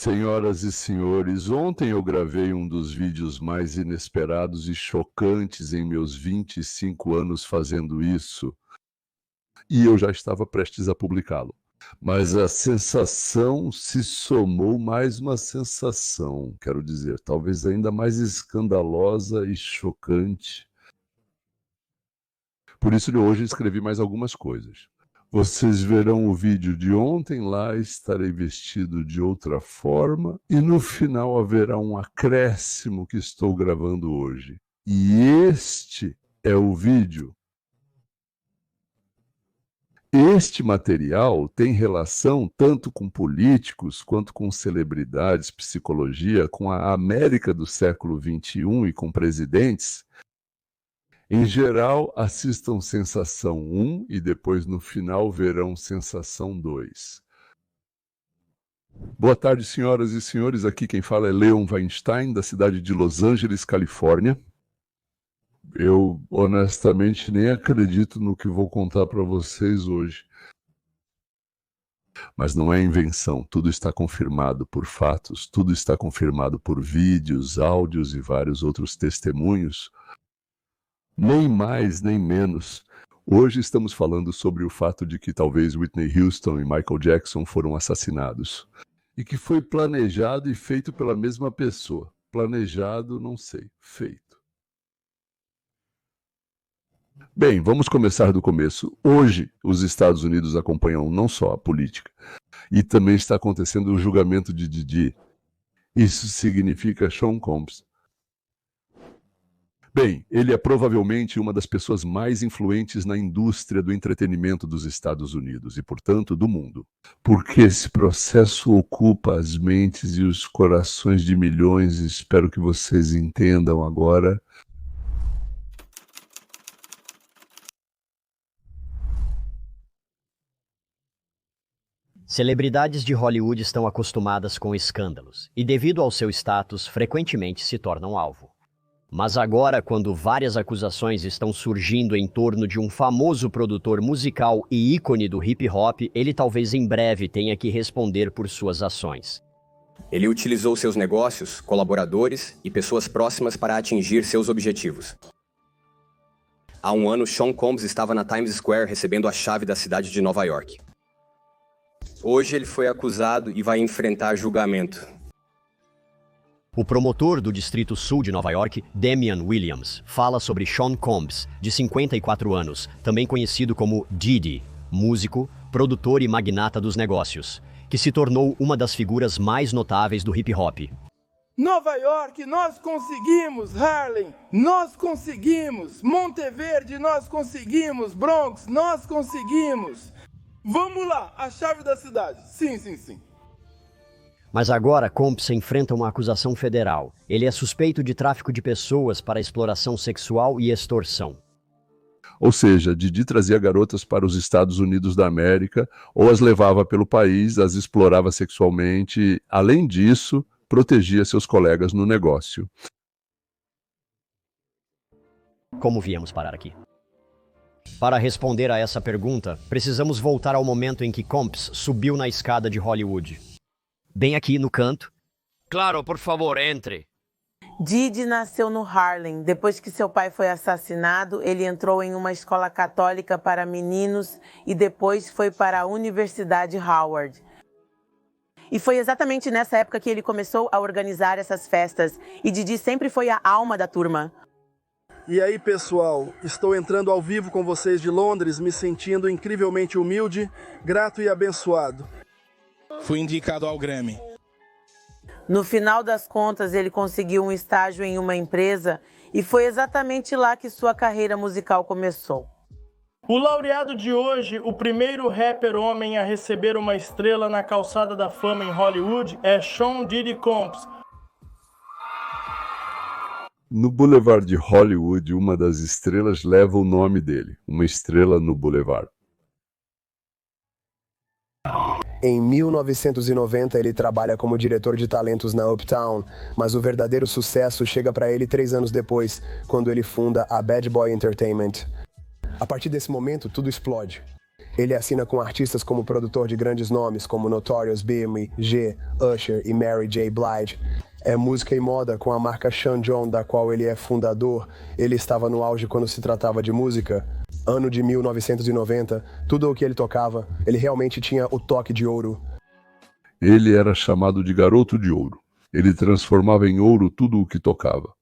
Senhoras e senhores, ontem eu gravei um dos vídeos mais inesperados e chocantes em meus 25 anos fazendo isso, e eu já estava prestes a publicá-lo. Mas a sensação se somou mais uma sensação, quero dizer, talvez ainda mais escandalosa e chocante. Por isso, hoje escrevi mais algumas coisas. Vocês verão o vídeo de ontem, lá estarei vestido de outra forma e no final haverá um acréscimo que estou gravando hoje. E este é o vídeo. Este material tem relação tanto com políticos quanto com celebridades, psicologia, com a América do século XXI e com presidentes. Em geral, assistam Sensação 1 e depois no final verão Sensação 2. Boa tarde, senhoras e senhores. Aqui quem fala é Leon Weinstein, da cidade de Los Angeles, Califórnia. Eu, honestamente, nem acredito no que vou contar para vocês hoje. Mas não é invenção, tudo está confirmado por fatos, tudo está confirmado por vídeos, áudios e vários outros testemunhos. Nem mais, nem menos. Hoje estamos falando sobre o fato de que talvez Whitney Houston e Michael Jackson foram assassinados. E que foi planejado e feito pela mesma pessoa. Planejado, não sei. Feito. Bem, vamos começar do começo. Hoje, os Estados Unidos acompanham não só a política, e também está acontecendo o julgamento de Didi. Isso significa Sean Combs. Bem, ele é provavelmente uma das pessoas mais influentes na indústria do entretenimento dos Estados Unidos e, portanto, do mundo. Porque esse processo ocupa as mentes e os corações de milhões, e espero que vocês entendam agora. Celebridades de Hollywood estão acostumadas com escândalos e, devido ao seu status, frequentemente se tornam alvo. Mas agora, quando várias acusações estão surgindo em torno de um famoso produtor musical e ícone do hip-hop, ele talvez em breve tenha que responder por suas ações. Ele utilizou seus negócios, colaboradores e pessoas próximas para atingir seus objetivos. Há um ano, Sean Combs estava na Times Square recebendo a chave da cidade de Nova York. Hoje ele foi acusado e vai enfrentar julgamento. O promotor do Distrito Sul de Nova York, Damian Williams, fala sobre Sean Combs, de 54 anos, também conhecido como Diddy, músico, produtor e magnata dos negócios, que se tornou uma das figuras mais notáveis do hip-hop. Nova York, nós conseguimos! Harlem, nós conseguimos! Monteverde, nós conseguimos! Bronx, nós conseguimos! Vamos lá, a chave da cidade. Sim. Mas agora Combs enfrenta uma acusação federal. Ele é suspeito de tráfico de pessoas para exploração sexual e extorsão. Ou seja, Didi trazia garotas para os Estados Unidos da América, ou as levava pelo país, as explorava sexualmente. Além disso, protegia seus colegas no negócio. Como viemos parar aqui? Para responder a essa pergunta, precisamos voltar ao momento em que Combs subiu na escada de Hollywood. Bem aqui no canto. Claro, por favor, entre. Didi nasceu no Harlem. Depois que seu pai foi assassinado, ele entrou em uma escola católica para meninos e depois foi para a Universidade Howard. E foi exatamente nessa época que ele começou a organizar essas festas. E Didi sempre foi a alma da turma. E aí, pessoal, estou entrando ao vivo com vocês de Londres, me sentindo incrivelmente humilde, grato e abençoado. Fui indicado ao Grammy. No final das contas, ele conseguiu um estágio em uma empresa e foi exatamente lá que sua carreira musical começou. O laureado de hoje, o primeiro rapper homem a receber uma estrela na calçada da fama em Hollywood, é Sean Diddy Combs. No Boulevard de Hollywood, uma das estrelas leva o nome dele, uma estrela no Boulevard. Em 1990, ele trabalha como diretor de talentos na Uptown, mas o verdadeiro sucesso chega para ele 3 anos depois, quando ele funda a Bad Boy Entertainment. A partir desse momento, tudo explode. Ele assina com artistas como produtor de grandes nomes como Notorious B.M.G., Usher e Mary J. Blige. É música e moda com a marca Sean John, da qual ele é fundador. Ele estava no auge quando se tratava de música. Ano de 1990, tudo o que ele tocava, ele realmente tinha o toque de ouro. Ele era chamado de garoto de ouro. Ele transformava em ouro tudo o que tocava.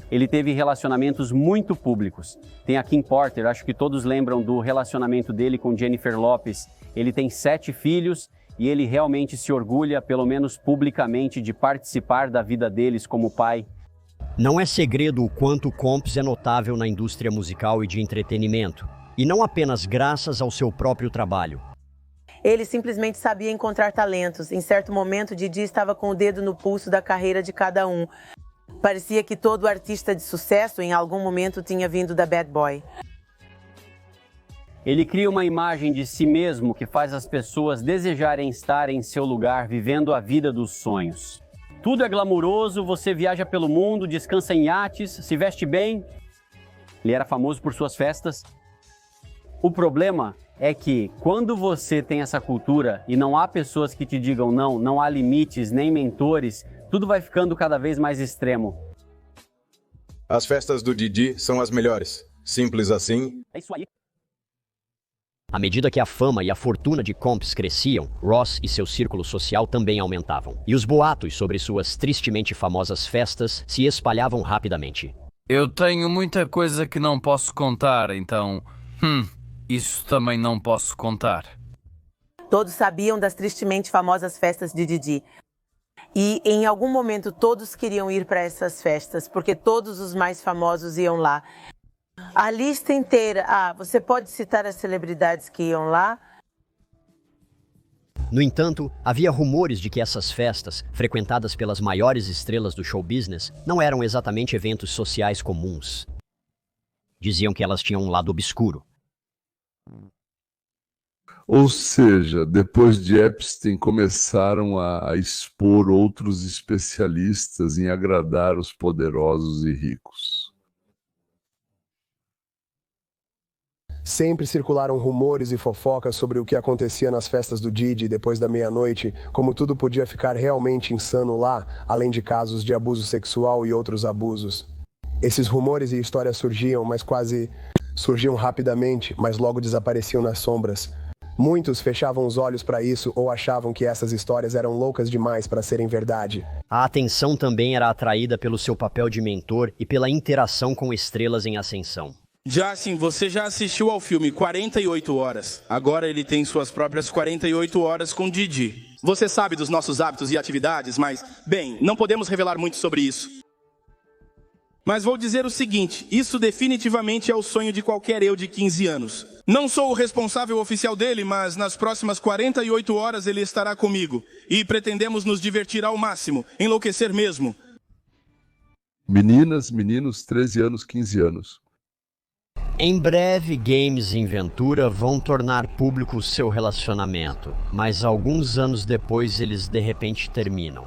Ele teve relacionamentos muito públicos. Tem a Kim Porter, acho que todos lembram do relacionamento dele com Jennifer Lopez. Ele tem 7 filhos e ele realmente se orgulha, pelo menos publicamente, de participar da vida deles como pai. Não é segredo o quanto Combs é notável na indústria musical e de entretenimento. E não apenas graças ao seu próprio trabalho. Ele simplesmente sabia encontrar talentos. Em certo momento, Didi estava com o dedo no pulso da carreira de cada um. Parecia que todo artista de sucesso em algum momento tinha vindo da Bad Boy. Ele cria uma imagem de si mesmo que faz as pessoas desejarem estar em seu lugar, vivendo a vida dos sonhos. Tudo é glamuroso, você viaja pelo mundo, descansa em iates, se veste bem. Ele era famoso por suas festas. O problema é que quando você tem essa cultura e não há pessoas que te digam não, não há limites nem mentores, tudo vai ficando cada vez mais extremo. As festas do Didi são as melhores. Simples assim. É isso aí. À medida que a fama e a fortuna de Combs cresciam, Ross e seu círculo social também aumentavam. E os boatos sobre suas tristemente famosas festas se espalhavam rapidamente. Eu tenho muita coisa que não posso contar, então... isso também não posso contar. Todos sabiam das tristemente famosas festas de Didi. E em algum momento todos queriam ir para essas festas, porque todos os mais famosos iam lá. A lista inteira. Você pode citar as celebridades que iam lá? No entanto, havia rumores de que essas festas, frequentadas pelas maiores estrelas do show business, não eram exatamente eventos sociais comuns. Diziam que elas tinham um lado obscuro. Ou seja, depois de Epstein, começaram a expor outros especialistas em agradar os poderosos e ricos. Sempre circularam rumores e fofocas sobre o que acontecia nas festas do Didi depois da meia-noite, como tudo podia ficar realmente insano lá, além de casos de abuso sexual e outros abusos. Esses rumores e histórias surgiam rapidamente, mas logo desapareciam nas sombras. Muitos fechavam os olhos para isso ou achavam que essas histórias eram loucas demais para serem verdade. A atenção também era atraída pelo seu papel de mentor e pela interação com estrelas em ascensão. Justin, você já assistiu ao filme 48 Horas. Agora ele tem suas próprias 48 horas com Didi. Você sabe dos nossos hábitos e atividades, mas, bem, não podemos revelar muito sobre isso. Mas vou dizer o seguinte, isso definitivamente é o sonho de qualquer eu de 15 anos. Não sou o responsável oficial dele, mas nas próximas 48 horas ele estará comigo. E pretendemos nos divertir ao máximo, enlouquecer mesmo. Meninas, meninos, 13 anos, 15 anos. Em breve, Games e Ventura vão tornar público o seu relacionamento, mas alguns anos depois eles de repente terminam.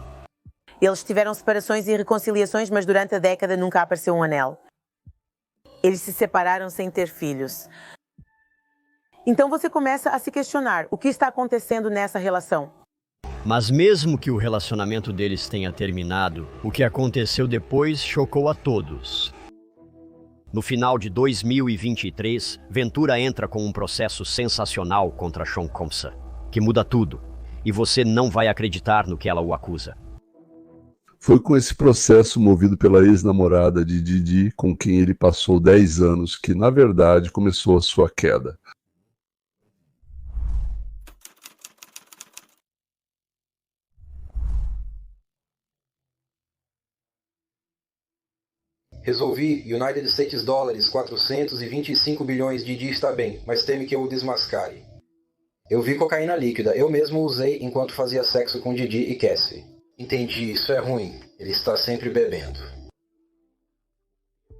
Eles tiveram separações e reconciliações, mas durante a década nunca apareceu um anel. Eles se separaram sem ter filhos. Então você começa a se questionar, o que está acontecendo nessa relação? Mas mesmo que o relacionamento deles tenha terminado, o que aconteceu depois chocou a todos. No final de 2023, Ventura entra com um processo sensacional contra Sean Combs, que muda tudo, e você não vai acreditar no que ela o acusa. Foi com esse processo movido pela ex-namorada de Didi, com quem ele passou 10 anos, que na verdade começou a sua queda. Resolvi, United States Dólares, 425 bilhões, Didi está bem, mas teme que eu o desmascare. Eu vi cocaína líquida, eu mesmo usei enquanto fazia sexo com Didi e Cassie. Entendi, isso é ruim, ele está sempre bebendo.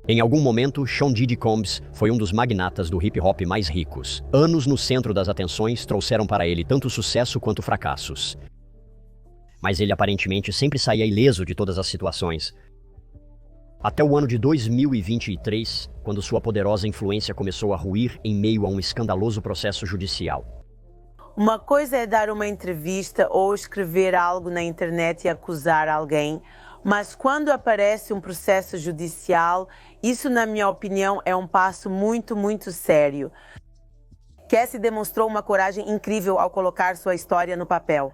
Em algum momento, Sean Diddy Combs foi um dos magnatas do hip-hop mais ricos. Anos no centro das atenções trouxeram para ele tanto sucesso quanto fracassos. Mas ele aparentemente sempre saía ileso de todas as situações. Até o ano de 2023, quando sua poderosa influência começou a ruir em meio a um escandaloso processo judicial. Uma coisa é dar uma entrevista ou escrever algo na internet e acusar alguém, mas quando aparece um processo judicial, isso, na minha opinião, é um passo muito, muito sério. Cassie demonstrou uma coragem incrível ao colocar sua história no papel.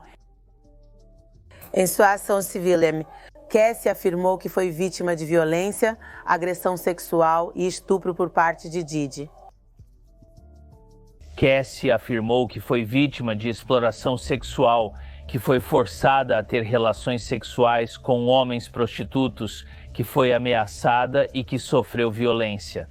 Em sua ação civil, Cassie afirmou que foi vítima de violência, agressão sexual e estupro por parte de Didi. Cassie afirmou que foi vítima de exploração sexual, que foi forçada a ter relações sexuais com homens prostitutos, que foi ameaçada e que sofreu violência.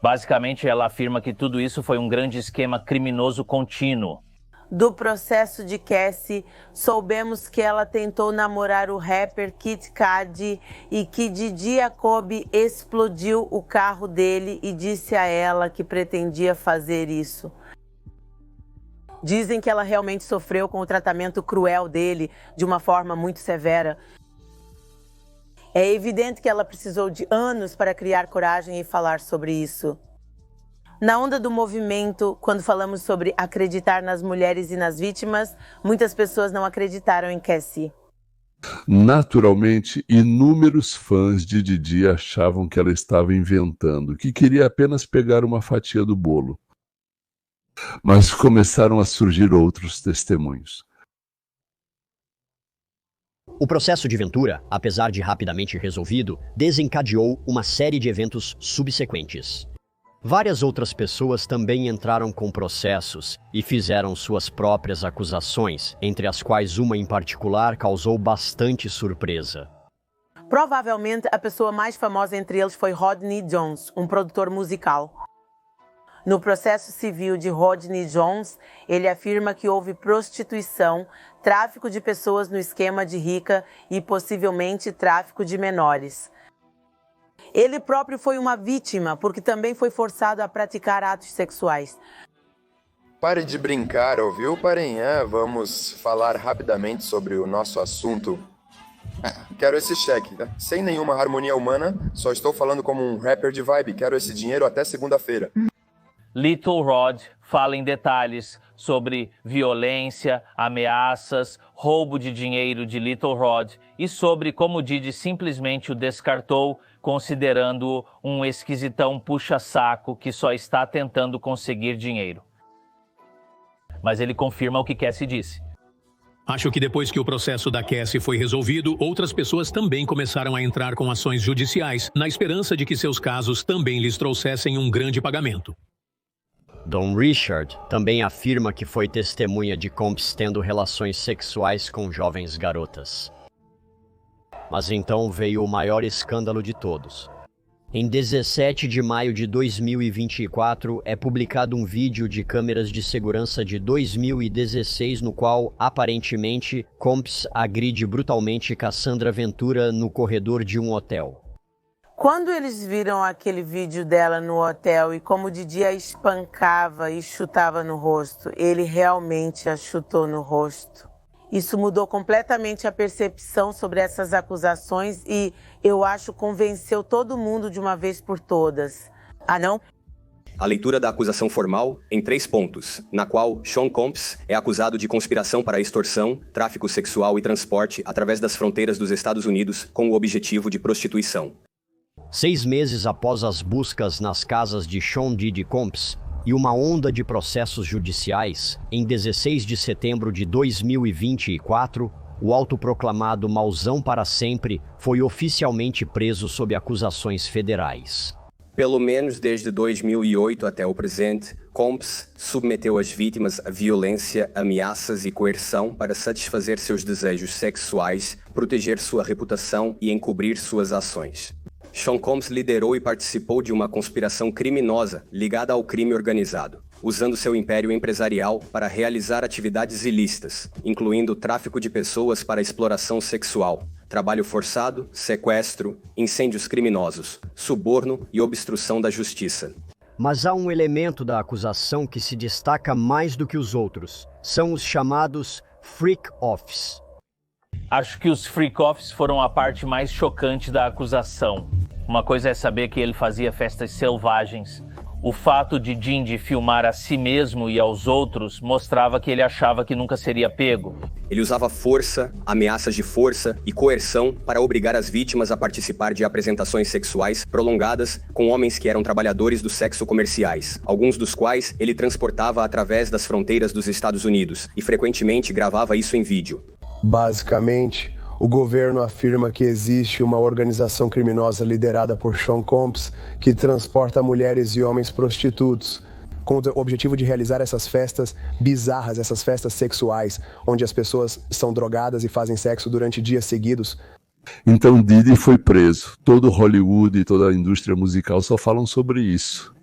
Basicamente, ela afirma que tudo isso foi um grande esquema criminoso contínuo. Do processo de Cassie, soubemos que ela tentou namorar o rapper Kid Cudi e que Didi Jacoby explodiu o carro dele e disse a ela que pretendia fazer isso. Dizem que ela realmente sofreu com o tratamento cruel dele, de uma forma muito severa. É evidente que ela precisou de anos para criar coragem e falar sobre isso. Na onda do movimento, quando falamos sobre acreditar nas mulheres e nas vítimas, muitas pessoas não acreditaram em Cassie. Naturalmente, inúmeros fãs de Didi achavam que ela estava inventando, que queria apenas pegar uma fatia do bolo. Mas começaram a surgir outros testemunhos. O processo de Ventura, apesar de rapidamente resolvido, desencadeou uma série de eventos subsequentes. Várias outras pessoas também entraram com processos e fizeram suas próprias acusações, entre as quais uma em particular causou bastante surpresa. Provavelmente a pessoa mais famosa entre eles foi Rodney Jones, um produtor musical. No processo civil de Rodney Jones, ele afirma que houve prostituição, tráfico de pessoas no esquema de rica e possivelmente tráfico de menores. Ele próprio foi uma vítima, porque também foi forçado a praticar atos sexuais. Pare de brincar, ouviu, Parenhã? Vamos falar rapidamente sobre o nosso assunto. Quero esse cheque, tá? Sem nenhuma harmonia humana, só estou falando como um rapper de vibe. Quero esse dinheiro até segunda-feira. Little Rod fala em detalhes sobre violência, ameaças, roubo de dinheiro de Little Rod e sobre como Didi simplesmente o descartou, considerando-o um esquisitão puxa-saco que só está tentando conseguir dinheiro. Mas ele confirma o que Cassie disse. Acho que depois que o processo da Cassie foi resolvido, outras pessoas também começaram a entrar com ações judiciais, na esperança de que seus casos também lhes trouxessem um grande pagamento. Don Richard também afirma que foi testemunha de Combs tendo relações sexuais com jovens garotas. Mas então veio o maior escândalo de todos. Em 17 de maio de 2024, é publicado um vídeo de câmeras de segurança de 2016 no qual, aparentemente, Combs agride brutalmente Cassandra Ventura no corredor de um hotel. Quando eles viram aquele vídeo dela no hotel e como Didi a espancava e chutava no rosto, ele realmente a chutou no rosto. Isso mudou completamente a percepção sobre essas acusações e, eu acho, convenceu todo mundo de uma vez por todas. Ah, não? A leitura da acusação formal em 3 pontos, na qual Sean Combs é acusado de conspiração para extorsão, tráfico sexual e transporte através das fronteiras dos Estados Unidos com o objetivo de prostituição. 6 meses após as buscas nas casas de Sean Diddy Combs e uma onda de processos judiciais, em 16 de setembro de 2024, o autoproclamado Mauzão para sempre foi oficialmente preso sob acusações federais. Pelo menos desde 2008 até o presente, Combs submeteu as vítimas a violência, ameaças e coerção para satisfazer seus desejos sexuais, proteger sua reputação e encobrir suas ações. Sean Combs liderou e participou de uma conspiração criminosa ligada ao crime organizado, usando seu império empresarial para realizar atividades ilícitas, incluindo tráfico de pessoas para exploração sexual, trabalho forçado, sequestro, incêndios criminosos, suborno e obstrução da justiça. Mas há um elemento da acusação que se destaca mais do que os outros. São os chamados freak-offs. Acho que os freak-offs foram a parte mais chocante da acusação. Uma coisa é saber que ele fazia festas selvagens. O fato de Didi filmar a si mesmo e aos outros mostrava que ele achava que nunca seria pego. Ele usava força, ameaças de força e coerção para obrigar as vítimas a participar de apresentações sexuais prolongadas com homens que eram trabalhadores do sexo comerciais, alguns dos quais ele transportava através das fronteiras dos Estados Unidos e frequentemente gravava isso em vídeo. Basicamente, o governo afirma que existe uma organização criminosa liderada por Sean Combs que transporta mulheres e homens prostitutos, com o objetivo de realizar essas festas bizarras, essas festas sexuais, onde as pessoas são drogadas e fazem sexo durante dias seguidos. Então Didi foi preso. Todo Hollywood e toda a indústria musical só falam sobre isso.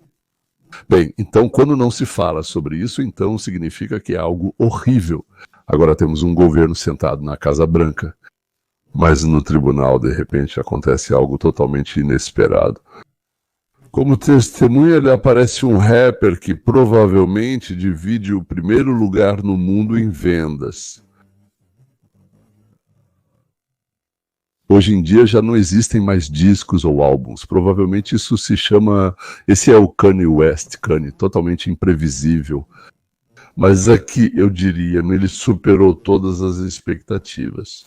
Bem, então quando não se fala sobre isso, então significa que é algo horrível. Agora temos um governo sentado na Casa Branca, mas no tribunal, de repente, acontece algo totalmente inesperado. Como testemunha, ele aparece um rapper que provavelmente divide o primeiro lugar no mundo em vendas. Hoje em dia já não existem mais discos ou álbuns. Provavelmente isso se chama... Esse é o Kanye West, Kanye, totalmente imprevisível. Mas aqui, eu diria, ele superou todas as expectativas.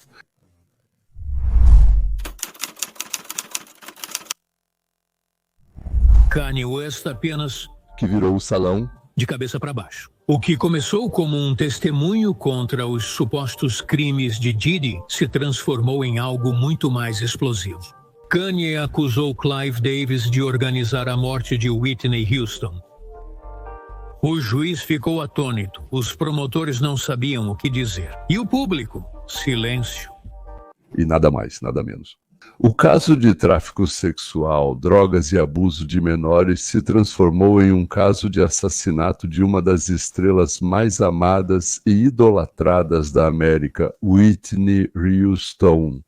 Kanye West apenas... que virou o salão de cabeça para baixo. O que começou como um testemunho contra os supostos crimes de Didi se transformou em algo muito mais explosivo. Kanye acusou Clive Davis de organizar a morte de Whitney Houston. O juiz ficou atônito, os promotores não sabiam o que dizer. E o público? Silêncio. E nada mais, nada menos. O caso de tráfico sexual, drogas e abuso de menores se transformou em um caso de assassinato de uma das estrelas mais amadas e idolatradas da América, Whitney Houston.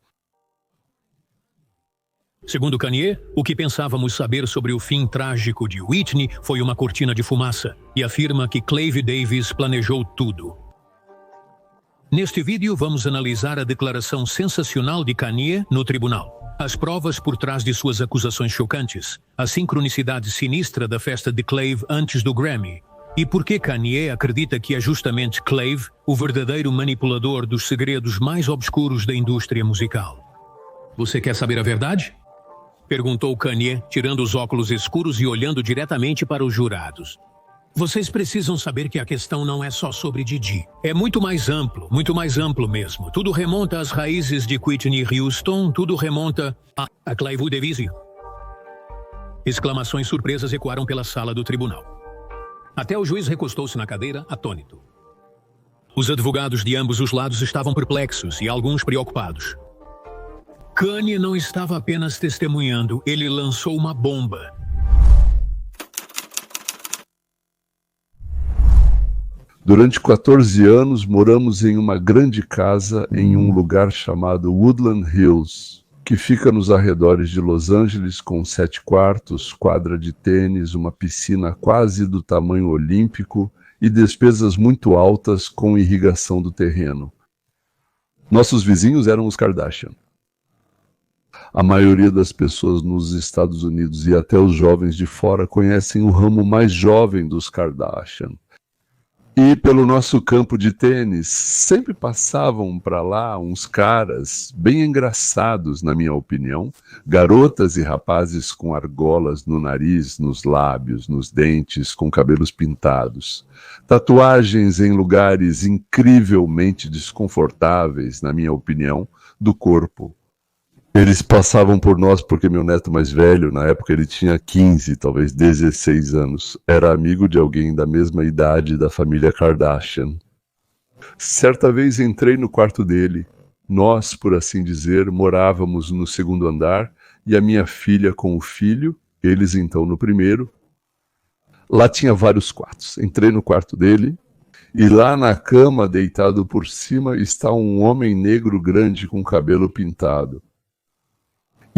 Segundo Kanye, o que pensávamos saber sobre o fim trágico de Whitney foi uma cortina de fumaça, e afirma que Clive Davis planejou tudo. Neste vídeo, vamos analisar a declaração sensacional de Kanye no tribunal, as provas por trás de suas acusações chocantes, a sincronicidade sinistra da festa de Clive antes do Grammy, e por que Kanye acredita que é justamente Clive o verdadeiro manipulador dos segredos mais obscuros da indústria musical. Você quer saber a verdade? Perguntou Kanye, tirando os óculos escuros e olhando diretamente para os jurados. Vocês precisam saber que a questão não é só sobre Didi. É muito mais amplo mesmo. Tudo remonta às raízes de Whitney Houston, tudo remonta a Clive Davis. Exclamações surpresas ecoaram pela sala do tribunal. Até o juiz recostou-se na cadeira, atônito. Os advogados de ambos os lados estavam perplexos e alguns preocupados. Kanye não estava apenas testemunhando, ele lançou uma bomba. Durante 14 anos, moramos em uma grande casa em um lugar chamado Woodland Hills, que fica nos arredores de Los Angeles, com 7 quartos, quadra de tênis, uma piscina quase do tamanho olímpico e despesas muito altas com irrigação do terreno. Nossos vizinhos eram os Kardashian. A maioria das pessoas nos Estados Unidos e até os jovens de fora conhecem o ramo mais jovem dos Kardashian. E pelo nosso campo de tênis, sempre passavam para lá uns caras bem engraçados, na minha opinião, garotas e rapazes com argolas no nariz, nos lábios, nos dentes, com cabelos pintados, tatuagens em lugares incrivelmente desconfortáveis, na minha opinião, do corpo. Eles passavam por nós porque meu neto mais velho, na época ele tinha 15, talvez 16 anos, era amigo de alguém da mesma idade da família Kardashian. Certa vez entrei no quarto dele. Nós, por assim dizer, morávamos no segundo andar e a minha filha com o filho, eles então no primeiro. Lá tinha vários quartos. Entrei no quarto dele e lá na cama, deitado por cima, está um homem negro grande com cabelo pintado.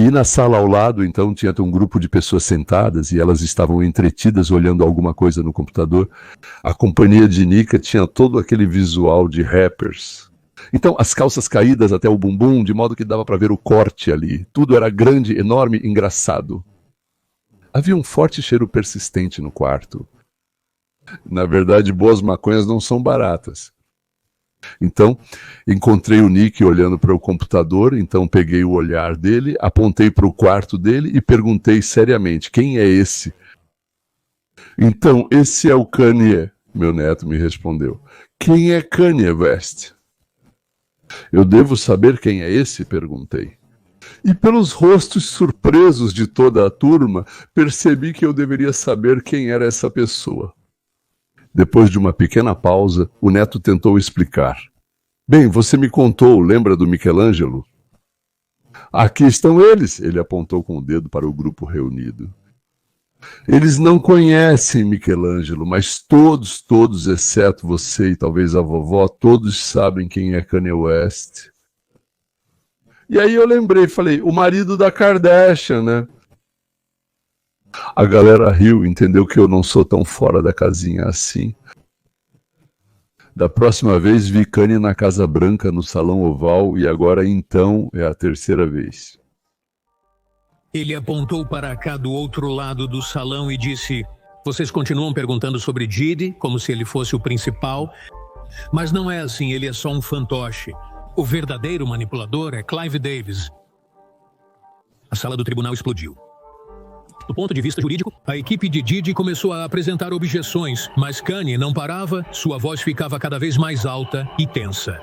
E na sala ao lado, então, tinha um grupo de pessoas sentadas e elas estavam entretidas olhando alguma coisa no computador. A companhia de Nika tinha todo aquele visual de rappers. Então, as calças caídas até o bumbum, de modo que dava para ver o corte ali. Tudo era grande, enorme, engraçado. Havia um forte cheiro persistente no quarto. Na verdade, boas maconhas não são baratas. Então, encontrei o Nick olhando para o computador, então peguei o olhar dele, apontei para o quarto dele e perguntei seriamente, quem é esse? Então, esse é o Kanye, meu neto me respondeu. Quem é Kanye West? Eu devo saber quem é esse? Perguntei. E pelos rostos surpresos de toda a turma, percebi que eu deveria saber quem era essa pessoa. Depois de uma pequena pausa, o neto tentou explicar. Bem, você me contou, lembra do Michelangelo? Aqui estão eles, ele apontou com o dedo para o grupo reunido. Eles não conhecem Michelangelo, mas todos, exceto você e talvez a vovó, todos sabem quem é Kanye West. E aí eu lembrei, falei, o marido da Kardashian, né? A galera riu, entendeu que eu não sou tão fora da casinha assim. Da próxima vez vi Kanye na Casa Branca, no Salão Oval, e agora então é a terceira vez. Ele apontou para cá do outro lado do salão e disse: vocês continuam perguntando sobre Diddy, como se ele fosse o principal, mas não é assim, ele é só um fantoche. O verdadeiro manipulador é Clive Davis. A sala do tribunal explodiu. Do ponto de vista jurídico, a equipe de Diddy começou a apresentar objeções, mas Kanye não parava, sua voz ficava cada vez mais alta e tensa.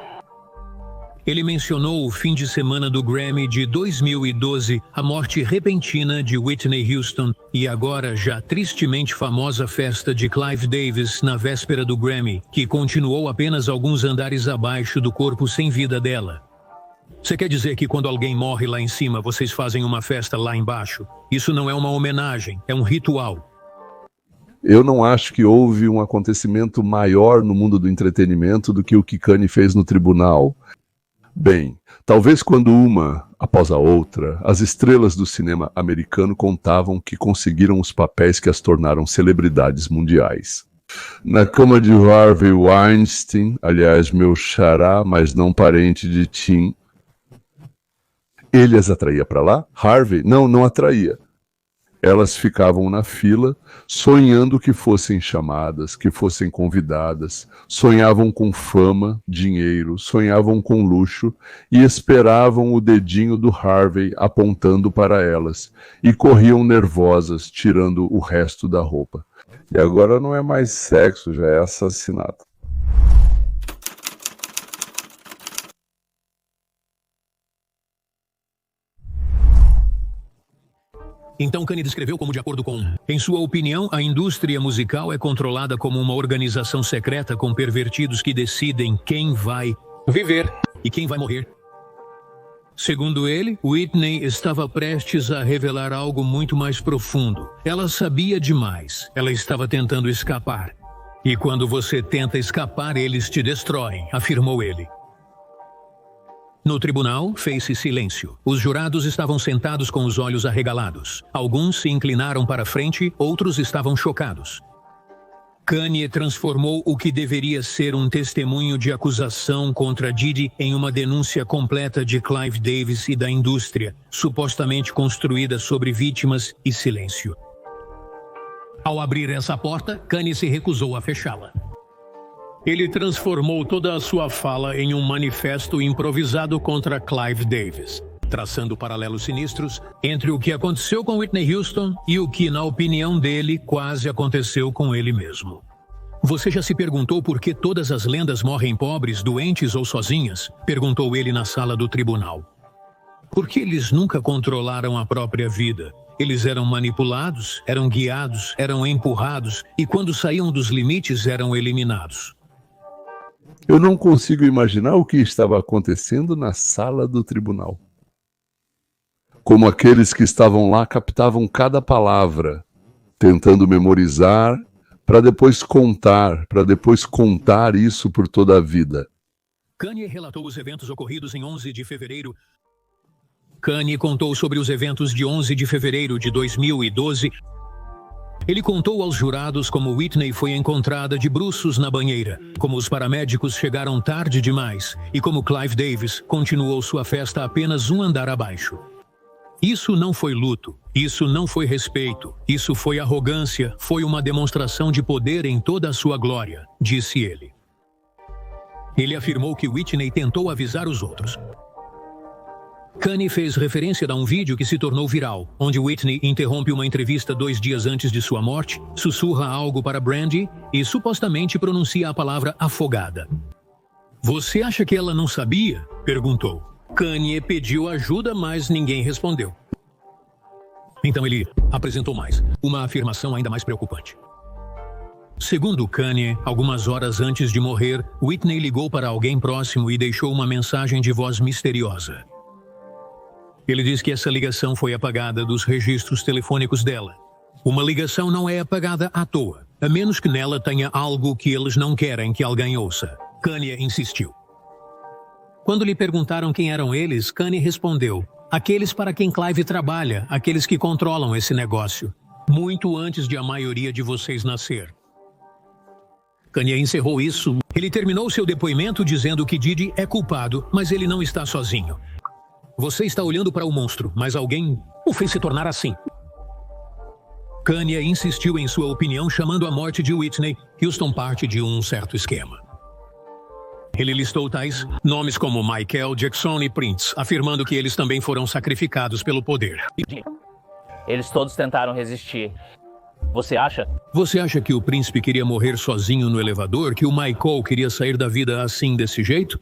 Ele mencionou o fim de semana do Grammy de 2012, a morte repentina de Whitney Houston e agora já tristemente famosa festa de Clive Davis na véspera do Grammy, que continuou apenas alguns andares abaixo do corpo sem vida dela. Você quer dizer que quando alguém morre lá em cima, vocês fazem uma festa lá embaixo? Isso não é uma homenagem, é um ritual. Eu não acho que houve um acontecimento maior no mundo do entretenimento do que o que Kanye fez no tribunal. Bem, talvez quando uma, após a outra, as estrelas do cinema americano contavam que conseguiram os papéis que as tornaram celebridades mundiais. Na cama de Harvey Weinstein, aliás, meu xará, mas não parente de Tim, ele as atraía para lá? Harvey? Não atraía. Elas ficavam na fila, sonhando que fossem chamadas, que fossem convidadas, sonhavam com fama, dinheiro, sonhavam com luxo e esperavam o dedinho do Harvey apontando para elas e corriam nervosas, tirando o resto da roupa. E agora não é mais sexo, já é assassinato. Então Kanye descreveu como de acordo com... Em sua opinião, a indústria musical é controlada como uma organização secreta com pervertidos que decidem quem vai viver e quem vai morrer. Segundo ele, Whitney estava prestes a revelar algo muito mais profundo. Ela sabia demais. Ela estava tentando escapar. E quando você tenta escapar, eles te destroem, afirmou ele. No tribunal, fez-se silêncio. Os jurados estavam sentados com os olhos arregalados. Alguns se inclinaram para frente, outros estavam chocados. Kanye transformou o que deveria ser um testemunho de acusação contra Diddy em uma denúncia completa de Clive Davis e da indústria, supostamente construída sobre vítimas e silêncio. Ao abrir essa porta, Kanye se recusou a fechá-la. Ele transformou toda a sua fala em um manifesto improvisado contra Clive Davis, traçando paralelos sinistros entre o que aconteceu com Whitney Houston e o que, na opinião dele, quase aconteceu com ele mesmo. Você já se perguntou por que todas as lendas morrem pobres, doentes ou sozinhas? Perguntou ele na sala do tribunal. Porque eles nunca controlaram a própria vida. Eles eram manipulados, eram guiados, eram empurrados e quando saíam dos limites eram eliminados. Eu não consigo imaginar o que estava acontecendo na sala do tribunal. Como aqueles que estavam lá captavam cada palavra, tentando memorizar, para depois contar isso por toda a vida. Kanye relatou os eventos ocorridos em 11 de fevereiro. Kanye contou sobre os eventos de 11 de fevereiro de 2012 Ele contou aos jurados como Whitney foi encontrada de bruços na banheira, como os paramédicos chegaram tarde demais e como Clive Davis continuou sua festa apenas um andar abaixo. Isso não foi luto, isso não foi respeito, isso foi arrogância, foi uma demonstração de poder em toda a sua glória, disse ele. Ele afirmou que Whitney tentou avisar os outros. Kanye fez referência a um vídeo que se tornou viral, onde Whitney interrompe uma entrevista 2 dias antes de sua morte, sussurra algo para Brandy e supostamente pronuncia a palavra afogada. Você acha que ela não sabia? Perguntou. Kanye pediu ajuda, mas ninguém respondeu. Então ele apresentou mais, uma afirmação ainda mais preocupante. Segundo Kanye, algumas horas antes de morrer, Whitney ligou para alguém próximo e deixou uma mensagem de voz misteriosa. Ele diz que essa ligação foi apagada dos registros telefônicos dela. Uma ligação não é apagada à toa, a menos que nela tenha algo que eles não querem que alguém ouça. Kanye insistiu. Quando lhe perguntaram quem eram eles, Kanye respondeu: aqueles para quem Clive trabalha, aqueles que controlam esse negócio, muito antes de a maioria de vocês nascer. Kanye encerrou isso. Ele terminou seu depoimento dizendo que Diddy é culpado, mas ele não está sozinho. Você está olhando para o monstro, mas alguém o fez se tornar assim. Kanye insistiu em sua opinião, chamando a morte de Whitney Houston parte de um certo esquema. Ele listou tais nomes como Michael Jackson e Prince, afirmando que eles também foram sacrificados pelo poder. Eles todos tentaram resistir. Você acha? Você acha que o príncipe queria morrer sozinho no elevador? Que o Michael queria sair da vida assim, desse jeito?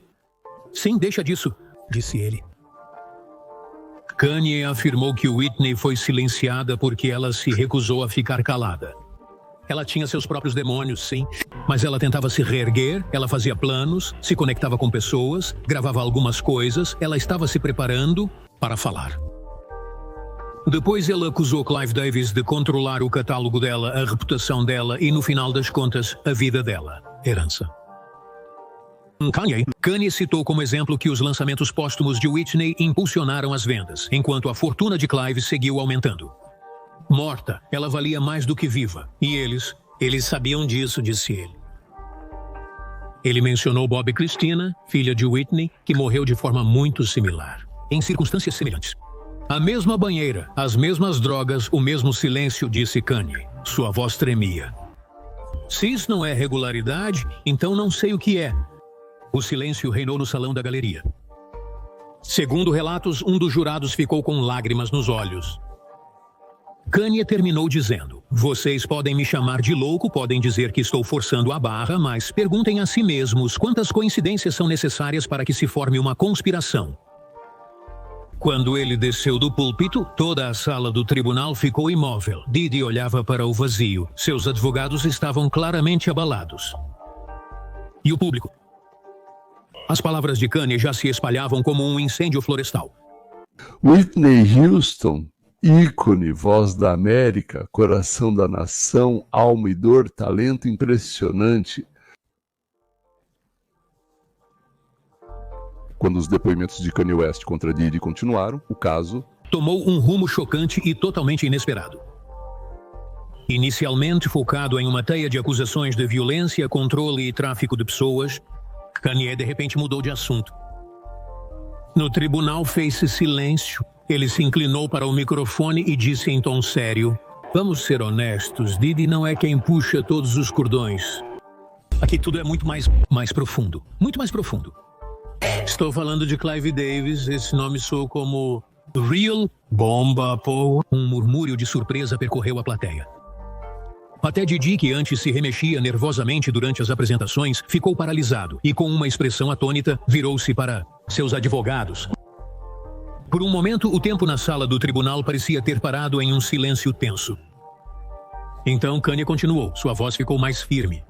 Sim, deixa disso, disse ele. Kanye afirmou que Whitney foi silenciada porque ela se recusou a ficar calada. Ela tinha seus próprios demônios, sim, mas ela tentava se reerguer, ela fazia planos, se conectava com pessoas, gravava algumas coisas, ela estava se preparando para falar. Depois ela acusou Clive Davis de controlar o catálogo dela, a reputação dela e, no final das contas, a vida dela. Herança. Kanye citou como exemplo que os lançamentos póstumos de Whitney impulsionaram as vendas, enquanto a fortuna de Clive seguiu aumentando. Morta, ela valia mais do que viva. E eles sabiam disso, disse ele. Ele mencionou Bob Christina, filha de Whitney, que morreu de forma muito similar, em circunstâncias semelhantes. A mesma banheira, as mesmas drogas, o mesmo silêncio, disse Kanye. Sua voz tremia. Se isso não é regularidade, então não sei o que é. O silêncio reinou no salão da galeria. Segundo relatos, um dos jurados ficou com lágrimas nos olhos. Kanye terminou dizendo: vocês podem me chamar de louco, podem dizer que estou forçando a barra, mas perguntem a si mesmos quantas coincidências são necessárias para que se forme uma conspiração. Quando ele desceu do púlpito, toda a sala do tribunal ficou imóvel. Diddy olhava para o vazio. Seus advogados estavam claramente abalados. E o público? As palavras de Kanye já se espalhavam como um incêndio florestal. Whitney Houston, ícone, voz da América, coração da nação, alma e dor, talento impressionante. Quando os depoimentos de Kanye West contra Diddy continuaram, o caso tomou um rumo chocante e totalmente inesperado. Inicialmente focado em uma teia de acusações de violência, controle e tráfico de pessoas, Kanye de repente mudou de assunto. No tribunal fez-se silêncio. Ele se inclinou para o microfone e disse em tom sério: vamos ser honestos, Diddy não é quem puxa todos os cordões. Aqui tudo é muito mais profundo. Muito mais profundo. Estou falando de Clive Davis, esse nome soou como Real Bomba Paul. Um murmúrio de surpresa percorreu a plateia. Até Diddy, que antes se remexia nervosamente durante as apresentações, ficou paralisado e, com uma expressão atônita, virou-se para seus advogados. Por um momento, o tempo na sala do tribunal parecia ter parado em um silêncio tenso. Então, Kanye continuou. Sua voz ficou mais firme.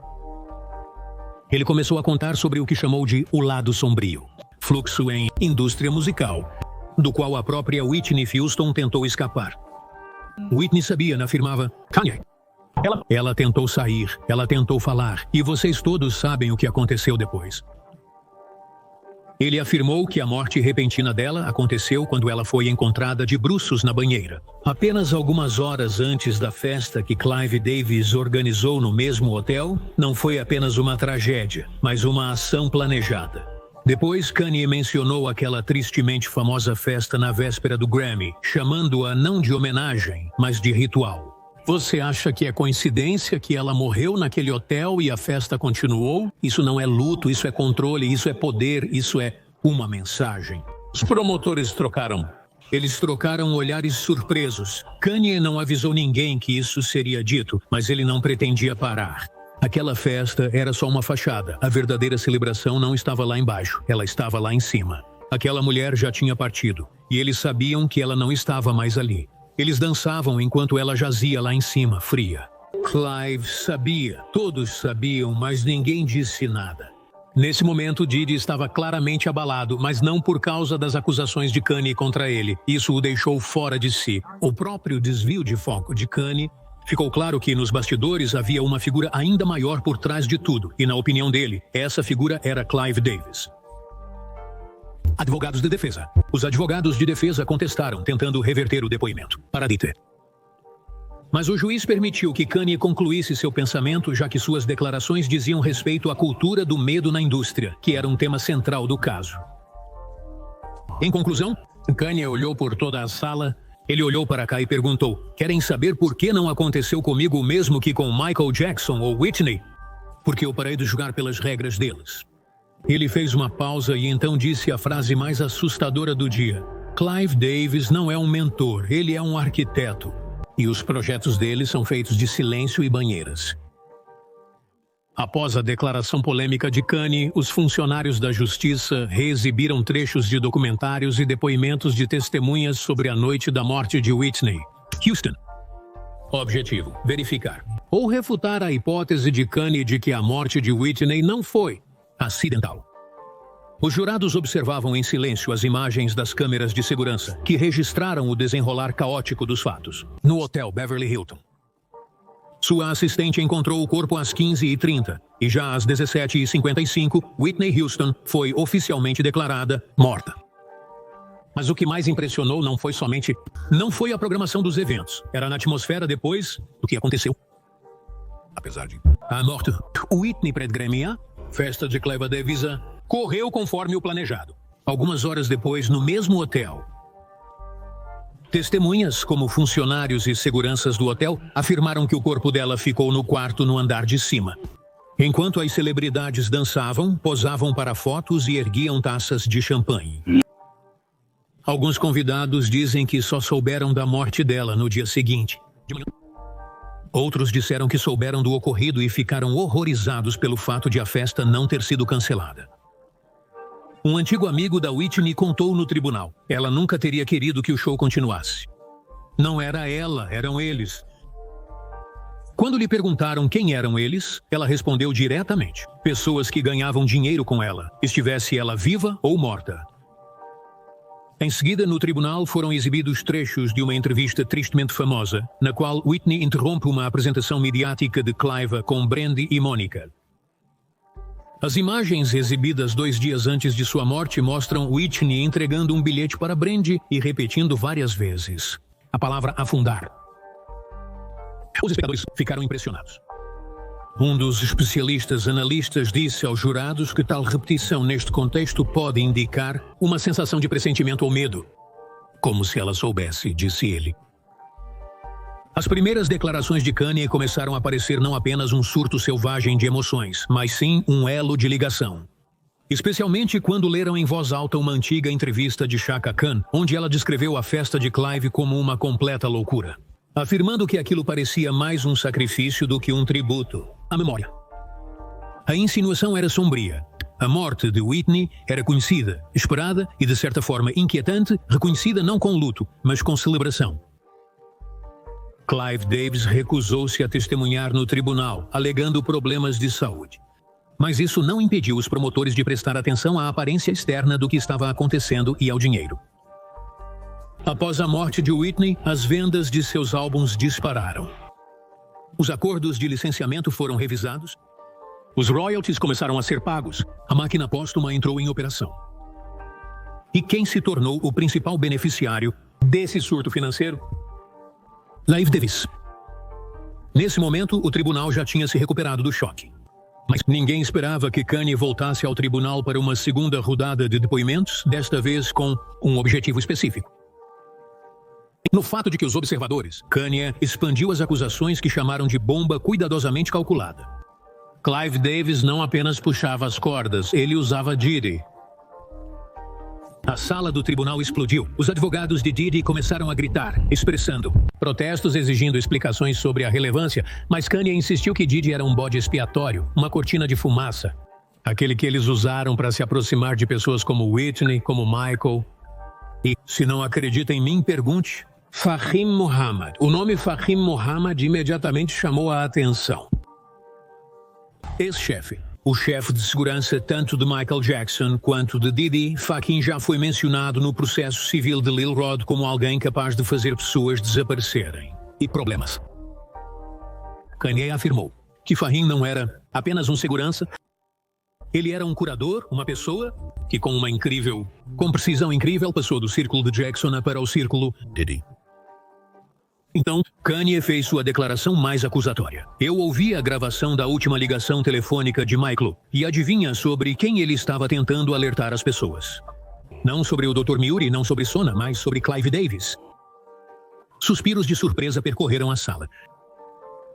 Ele começou a contar sobre o que chamou de o lado sombrio, fluxo em indústria musical, do qual a própria Whitney Houston tentou escapar. Whitney sabia, afirmava Kanye. Ela tentou sair, ela tentou falar, e vocês todos sabem o que aconteceu depois. Ele afirmou que a morte repentina dela aconteceu quando ela foi encontrada de bruços na banheira. Apenas algumas horas antes da festa que Clive Davis organizou no mesmo hotel, não foi apenas uma tragédia, mas uma ação planejada. Depois, Kanye mencionou aquela tristemente famosa festa na véspera do Grammy, chamando-a não de homenagem, mas de ritual. Você acha que é coincidência que ela morreu naquele hotel e a festa continuou? Isso não é luto, isso é controle, isso é poder, isso é uma mensagem. Os promotores trocaram. Eles trocaram olhares surpresos. Kanye não avisou ninguém que isso seria dito, mas ele não pretendia parar. Aquela festa era só uma fachada. A verdadeira celebração não estava lá embaixo, ela estava lá em cima. Aquela mulher já tinha partido, e eles sabiam que ela não estava mais ali. Eles dançavam enquanto ela jazia lá em cima, fria. Clive sabia, todos sabiam, mas ninguém disse nada. Nesse momento, Diddy estava claramente abalado, mas não por causa das acusações de Kanye contra ele. Isso o deixou fora de si. O próprio desvio de foco de Kanye. Ficou claro que nos bastidores havia uma figura ainda maior por trás de tudo, e na opinião dele, essa figura era Clive Davis. Advogados de defesa. Os advogados de defesa contestaram, tentando reverter o depoimento. Paradite. Mas o juiz permitiu que Kanye concluísse seu pensamento, já que suas declarações diziam respeito à cultura do medo na indústria, que era um tema central do caso. Em conclusão, Kanye olhou por toda a sala. Ele olhou para cá e perguntou: querem saber por que não aconteceu comigo o mesmo que com Michael Jackson ou Whitney? Porque eu parei de jogar pelas regras deles. Ele fez uma pausa e então disse a frase mais assustadora do dia. Clive Davis não é um mentor, ele é um arquiteto. E os projetos dele são feitos de silêncio e banheiras. Após a declaração polêmica de Kanye, os funcionários da justiça reexibiram trechos de documentários e depoimentos de testemunhas sobre a noite da morte de Whitney Houston. Objetivo: verificar ou refutar a hipótese de Kanye de que a morte de Whitney não foi acidental. Os jurados observavam em silêncio as imagens das câmeras de segurança que registraram o desenrolar caótico dos fatos no hotel Beverly Hilton. Sua assistente encontrou o corpo às 15h30 e já às 17h55, Whitney Houston foi oficialmente declarada morta. Mas o que mais impressionou não foi a programação dos eventos, era na atmosfera depois do que aconteceu. Apesar de a morte, Whitney pré-Grammy, festa de Clive Davis, correu conforme o planejado. Algumas horas depois, no mesmo hotel, testemunhas, como funcionários e seguranças do hotel, afirmaram que o corpo dela ficou no quarto no andar de cima. Enquanto as celebridades dançavam, posavam para fotos e erguiam taças de champanhe. Alguns convidados dizem que só souberam da morte dela no dia seguinte. Outros disseram que souberam do ocorrido e ficaram horrorizados pelo fato de a festa não ter sido cancelada. Um antigo amigo da Whitney contou no tribunal. Ela nunca teria querido que o show continuasse. Não era ela, eram eles. Quando lhe perguntaram quem eram eles, ela respondeu diretamente: pessoas que ganhavam dinheiro com ela, estivesse ela viva ou morta. Em seguida, no tribunal, foram exibidos trechos de uma entrevista tristemente famosa, na qual Whitney interrompe uma apresentação midiática de Clive com Brandy e Monica. As imagens exibidas 2 dias antes de sua morte mostram Whitney entregando um bilhete para Brandy e repetindo várias vezes a palavra afundar. Os espectadores ficaram impressionados. Um dos especialistas analistas disse aos jurados que tal repetição neste contexto pode indicar uma sensação de pressentimento ou medo. Como se ela soubesse, disse ele. As primeiras declarações de Kanye começaram a parecer não apenas um surto selvagem de emoções, mas sim um elo de ligação. Especialmente quando leram em voz alta uma antiga entrevista de Chaka Khan, onde ela descreveu a festa de Clive como uma completa loucura, afirmando que aquilo parecia mais um sacrifício do que um tributo à memória. A insinuação era sombria. A morte de Whitney era conhecida, esperada e, de certa forma, inquietante, reconhecida não com luto, mas com celebração. Clive Davis recusou-se a testemunhar no tribunal, alegando problemas de saúde. Mas isso não impediu os promotores de prestar atenção à aparência externa do que estava acontecendo e ao dinheiro. Após a morte de Whitney, as vendas de seus álbuns dispararam. Os acordos de licenciamento foram revisados. Os royalties começaram a ser pagos. A máquina póstuma entrou em operação. E quem se tornou o principal beneficiário desse surto financeiro? Clive Davis. Nesse momento, o tribunal já tinha se recuperado do choque. Mas ninguém esperava que Kanye voltasse ao tribunal para uma segunda rodada de depoimentos, desta vez com um objetivo específico. No fato de que os observadores, Kanye expandiu as acusações que chamaram de bomba cuidadosamente calculada. Clive Davis não apenas puxava as cordas, ele usava Diddy. A sala do tribunal explodiu. Os advogados de Diddy começaram a gritar, expressando protestos exigindo explicações sobre a relevância, mas Kanye insistiu que Diddy era um bode expiatório, uma cortina de fumaça. Aquele que eles usaram para se aproximar de pessoas como Whitney, como Michael. E, se não acredita em mim, pergunte Fahim Muhammad. O nome Fahim Muhammad imediatamente chamou a atenção. Ex-chefe. O chefe de segurança tanto de Michael Jackson quanto de Diddy, Fahim já foi mencionado no processo civil de Lil Rod como alguém capaz de fazer pessoas desaparecerem. E problemas. Kanye afirmou que Fahim não era apenas um segurança. Ele era um curador, uma pessoa que com precisão incrível passou do círculo de Jackson para o círculo Diddy. Então, Kanye fez sua declaração mais acusatória. Eu ouvi a gravação da última ligação telefônica de Michael e adivinha sobre quem ele estava tentando alertar as pessoas. Não sobre o Dr. Miuri, não sobre Sona, mas sobre Clive Davis. Suspiros de surpresa percorreram a sala.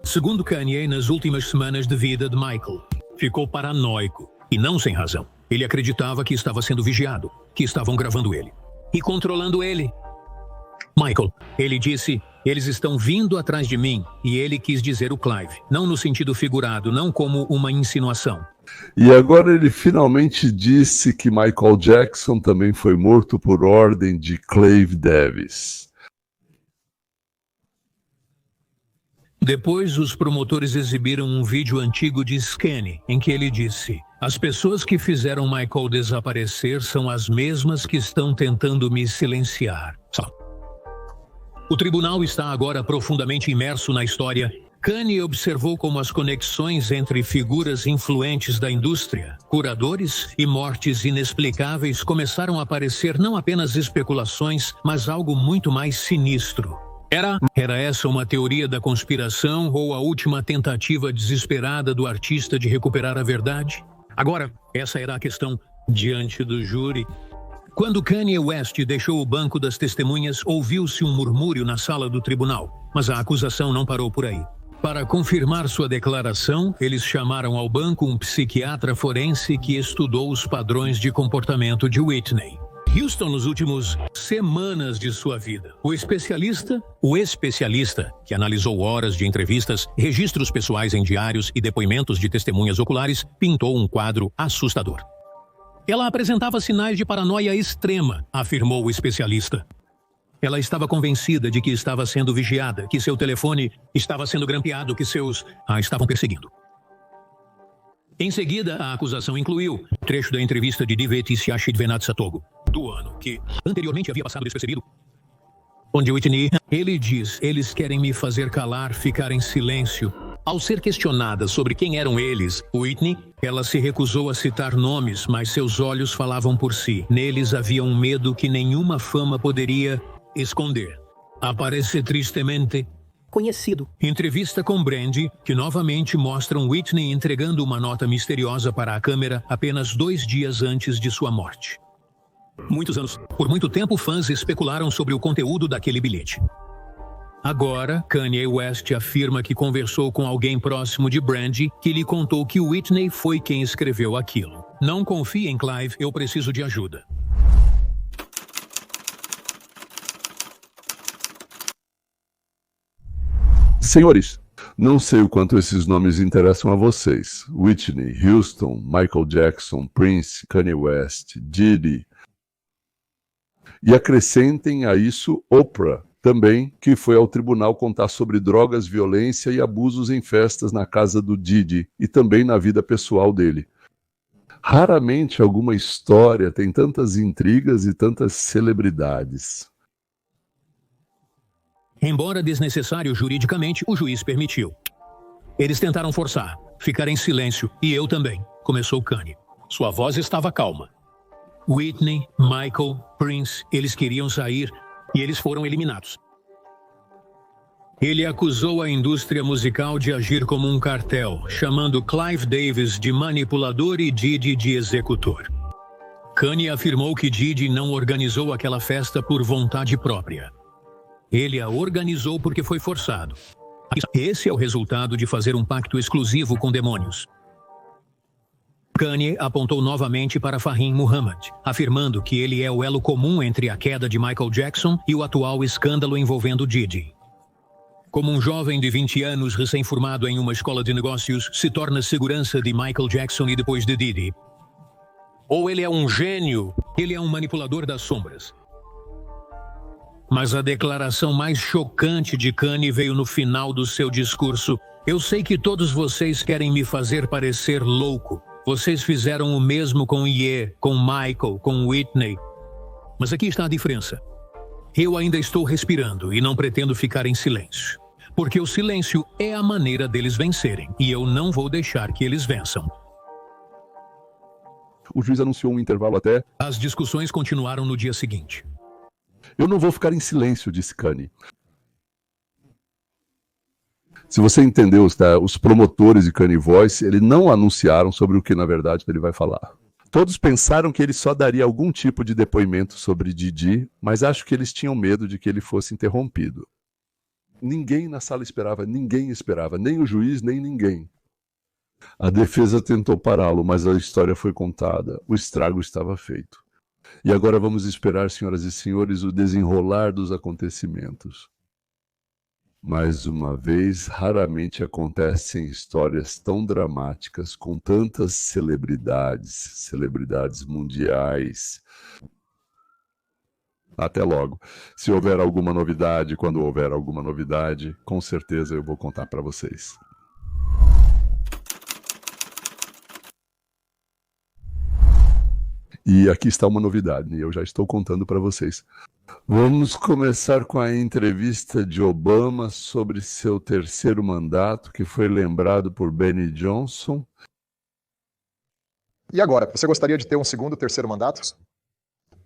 Segundo Kanye, nas últimas semanas de vida de Michael, ficou paranoico, e não sem razão. Ele acreditava que estava sendo vigiado, que estavam gravando ele e controlando ele. Michael, ele disse, eles estão vindo atrás de mim, e ele quis dizer o Clive, não no sentido figurado, não como uma insinuação. E agora ele finalmente disse que Michael Jackson também foi morto por ordem de Clive Davis. Depois, os promotores exibiram um vídeo antigo de Scanny, em que ele disse: as pessoas que fizeram Michael desaparecer são as mesmas que estão tentando me silenciar. O tribunal está agora profundamente imerso na história. Kanye observou como as conexões entre figuras influentes da indústria, curadores e mortes inexplicáveis começaram a aparecer não apenas especulações, mas algo muito mais sinistro. Era essa uma teoria da conspiração ou a última tentativa desesperada do artista de recuperar a verdade? Agora, essa era a questão diante do júri. Quando Kanye West deixou o banco das testemunhas, ouviu-se um murmúrio na sala do tribunal, mas a acusação não parou por aí. Para confirmar sua declaração, eles chamaram ao banco um psiquiatra forense que estudou os padrões de comportamento de Whitney Houston nos últimos semanas de sua vida. O especialista, que analisou horas de entrevistas, registros pessoais em diários e depoimentos de testemunhas oculares, pintou um quadro assustador. Ela apresentava sinais de paranoia extrema, afirmou o especialista. Ela estava convencida de que estava sendo vigiada, que seu telefone estava sendo grampeado, que seus a estavam perseguindo. Em seguida, a acusação incluiu trecho da entrevista de Diveti Siashidvenat Satogo, do ano, que anteriormente havia passado despercebido. Onde Whitney, ele diz, eles querem me fazer calar, ficar em silêncio. Ao ser questionada sobre quem eram eles, Whitney, ela se recusou a citar nomes, mas seus olhos falavam por si. Neles havia um medo que nenhuma fama poderia esconder. Aparece tristemente conhecido. Entrevista com Brandy, que novamente mostram Whitney entregando uma nota misteriosa para a câmera apenas 2 dias antes de sua morte. Por muito tempo, fãs especularam sobre o conteúdo daquele bilhete. Agora, Kanye West afirma que conversou com alguém próximo de Brandy que lhe contou que Whitney foi quem escreveu aquilo. Não confie em Clive, eu preciso de ajuda. Senhores, não sei o quanto esses nomes interessam a vocês. Whitney Houston, Michael Jackson, Prince, Kanye West, Diddy. E acrescentem a isso Oprah, também, que foi ao tribunal contar sobre drogas, violência e abusos em festas na casa do Diddy e também na vida pessoal dele. Raramente alguma história tem tantas intrigas e tantas celebridades. Embora desnecessário juridicamente, o juiz permitiu. Eles tentaram forçar, ficar em silêncio, e eu também, começou Kanye. Sua voz estava calma. Whitney, Michael, Prince, eles queriam sair e eles foram eliminados. Ele acusou a indústria musical de agir como um cartel, chamando Clive Davis de manipulador e Diddy de executor. Kanye afirmou que Diddy não organizou aquela festa por vontade própria. Ele a organizou porque foi forçado. Esse é o resultado de fazer um pacto exclusivo com demônios. Kanye apontou novamente para Fahim Muhammad, afirmando que ele é o elo comum entre a queda de Michael Jackson e o atual escândalo envolvendo Diddy. Como um jovem de 20 anos recém-formado em uma escola de negócios se torna segurança de Michael Jackson e depois de Diddy. Ou ele é um gênio, ele é um manipulador das sombras. Mas a declaração mais chocante de Kanye veio no final do seu discurso. Eu sei que todos vocês querem me fazer parecer louco. Vocês fizeram o mesmo com Ye, com Michael, com Whitney. Mas aqui está a diferença. Eu ainda estou respirando e não pretendo ficar em silêncio. Porque o silêncio é a maneira deles vencerem. E eu não vou deixar que eles vençam. O juiz anunciou um intervalo até... As discussões continuaram no dia seguinte. Eu não vou ficar em silêncio, disse Kanye. Se você entendeu, tá? Os promotores de Kanye Voice, ele não anunciaram sobre o que, na verdade, ele vai falar. Todos pensaram que ele só daria algum tipo de depoimento sobre Diddy, mas acho que eles tinham medo de que ele fosse interrompido. Ninguém na sala esperava, nem o juiz, nem ninguém. A defesa tentou pará-lo, mas a história foi contada, o estrago estava feito. E agora vamos esperar, senhoras e senhores, o desenrolar dos acontecimentos. Mais uma vez, raramente acontecem histórias tão dramáticas com tantas celebridades mundiais. Até logo. Se houver alguma novidade, quando houver alguma novidade, com certeza eu vou contar para vocês. E aqui está uma novidade, e eu já estou contando para vocês. Vamos começar com a entrevista de Obama sobre seu terceiro mandato, que foi lembrado por Benny Johnson. E agora, você gostaria de ter um segundo ou terceiro mandato?